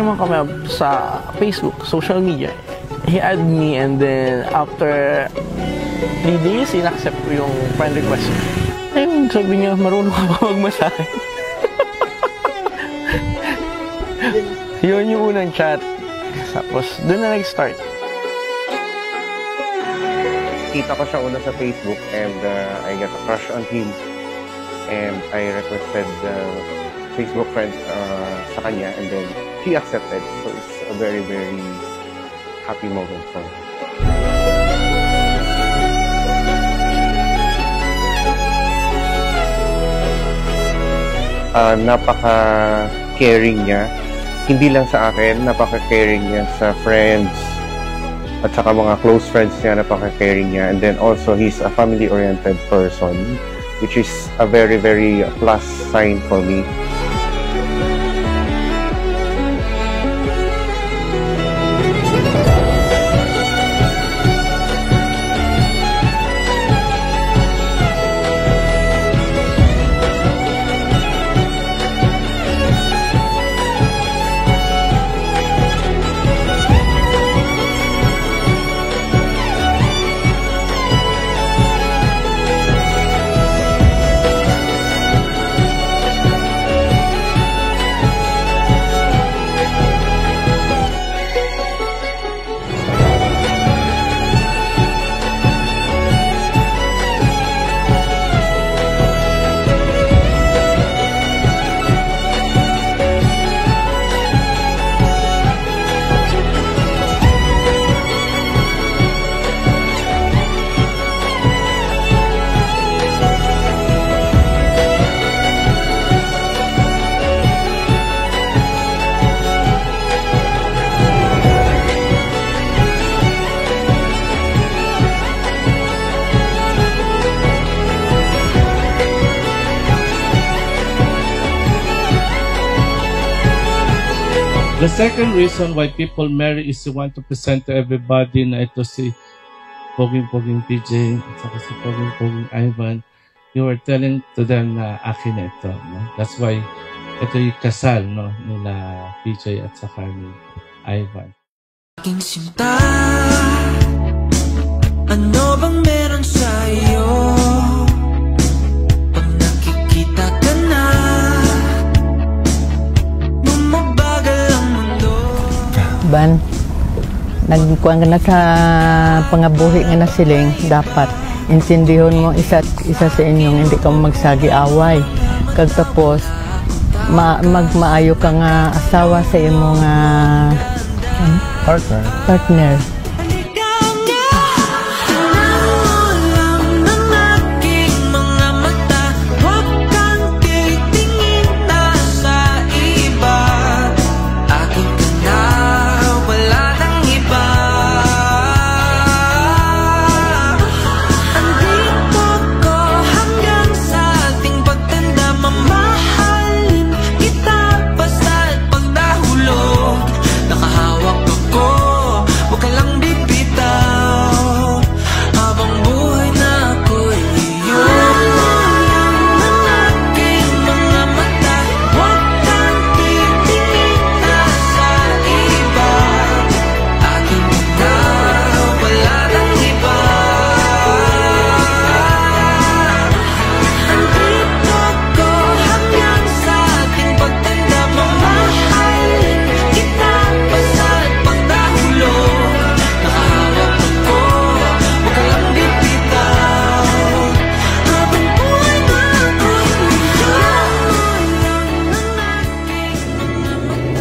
naman kami sa Facebook, social media. He added me and then after 3 days, in-accept ko yung friend request. Ayun, sabi niya, marunong ka ba magmasahe? Yun yung unang chat. Tapos, doon na nag-start. Kita ko siya una sa Facebook and I got a crush on him. And I requested Facebook friend sa kanya and then he accepted. So it's a very, very happy moment for me. Napaka-caring niya. Hindi lang sa akin, napaka-caring niya sa friends at saka mga close friends niya, napaka-caring niya. And then also, he's a family-oriented person, which is a very, very plus sign for me. The second reason why people marry is you want to present to everybody na ito si Poging PJ at saka si Poging Ivan. You are telling to them na akin na ito. No? That's why ito yung kasal, no, nila PJ at saka ni Ivan. Aking sinta, ano bang meron sa iyo? Pag nakikita ka na, Ban, nagkuhan ka na sa pangabuhi nga na siling, dapat intindihon mo isa sa inyong hindi ka magsagi-away. Kagtapos, magmaayo ka nga asawa sa imong partner.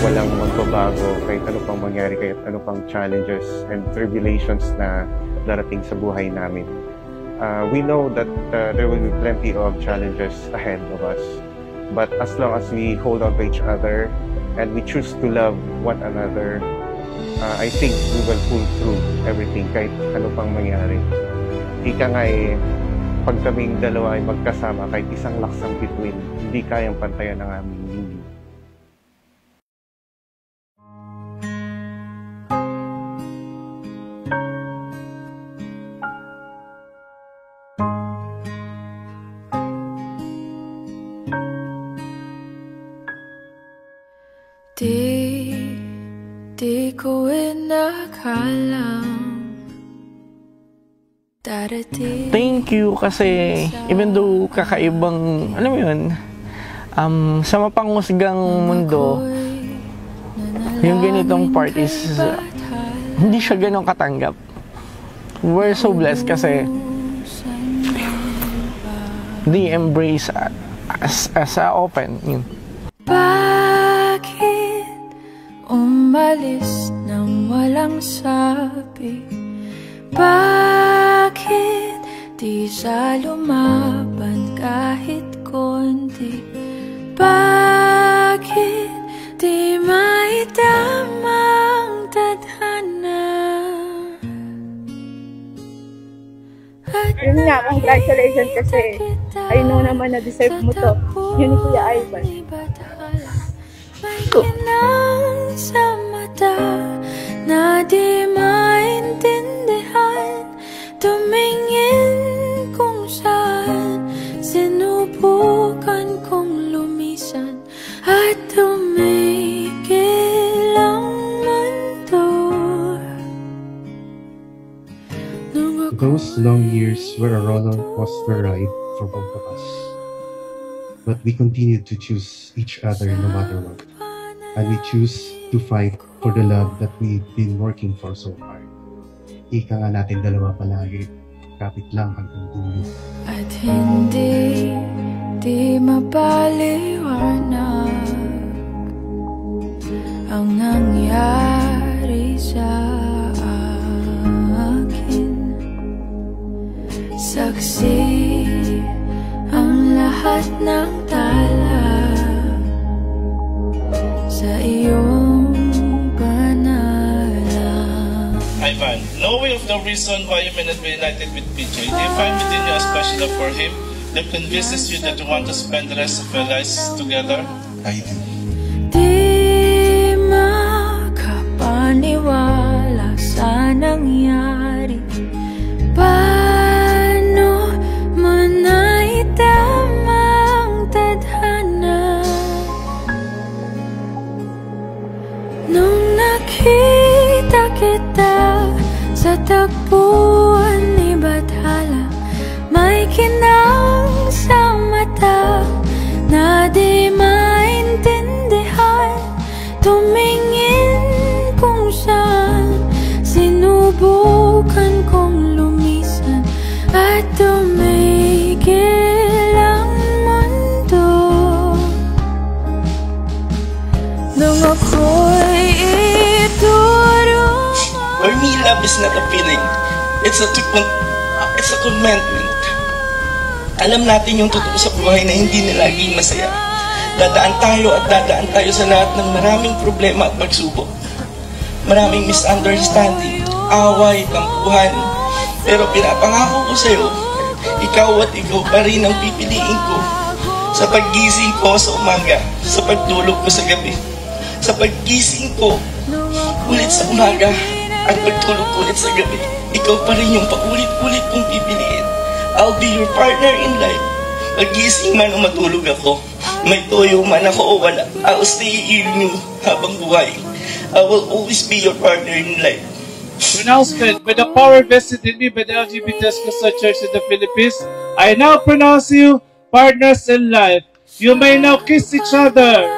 Walang magbabago kahit ano pang mangyari, kahit ano pang challenges and tribulations na darating sa buhay namin. We know that there will be plenty of challenges ahead of us. But as long as we hold on to each other and we choose to love one another, I think we will pull through everything kahit ano pang mangyari. Ika nga pag kaming dalawa ay magkasama kahit isang laksang bituin, hindi kayang pantayan ng aming lingid. Di Di ko inakalang darating. Thank you kasi even though kakaibang, alam mo yun, sa mapanghusgang mundo, yung ganitong part is hindi siya ganong katanggap. We're so blessed kasi they embrace as open. Yun. Bakit umalis nang walang sabi? Bakit di sa lumaban kahit konti? Bakit di maitamang tadhana? Yun nga, congratulations kasi I know naman na deserve mo to. Yun ni Kuya Ivan. May kinang sa mata na di maintindihan, tumingin kung saan sinubukan kong lumisan at tumigil ang mundo. Those long years were a roller coaster ride for both of us. But we continued to choose each other no matter what. And we choose to fight for the love that we've been working for so hard. Ika nga natin dalawa palagi, kapit lang hanggang dulo. At hindi di mapaliwanag ang nangyari sa akin. Saksi ang lahat ng tala sa iyong pangalan. Ivan, knowing of the reason why you may not be united with PJ, do you find within you a special love for him that convinces you that you want to spend the rest of your lives together? I do. Di makapaniwala sa nangyari. Paano mo naitamang tadhana? Nung nakita kita sa tagpuan ni Bathala, may kinang sa mata na di maintindihan, tumingin kung saan sinubukan kong lumisan at tumigil ang mundo. Nung ako'y ituro mo. For me, love is not a feeling. It's a commitment. Alam natin yung totoo sa buhay na hindi na laging masaya. Dadaan tayo sa lahat ng maraming problema at pagsubok. Maraming misunderstanding, away, tampuhan. Pero pinapangako ko sa'yo, ikaw at ikaw pa rin ang pipiliin ko. Sa paggising ko sa umaga, sa pagtulog ko sa gabi. Sa paggising ko ulit sa umaga at pagtulog ko ulit sa gabi, ikaw pa rin yung paulit-ulit kong pipiliin. I'll be your partner in life. Paggising man o matulog ako, may toyo man ako o wala, I'll stay in you habang buhay. I will always be your partner in life. Pronouncement. By the power vested in me by the LGBT Church in the Philippines, I now pronounce you partners in life. You may now kiss each other.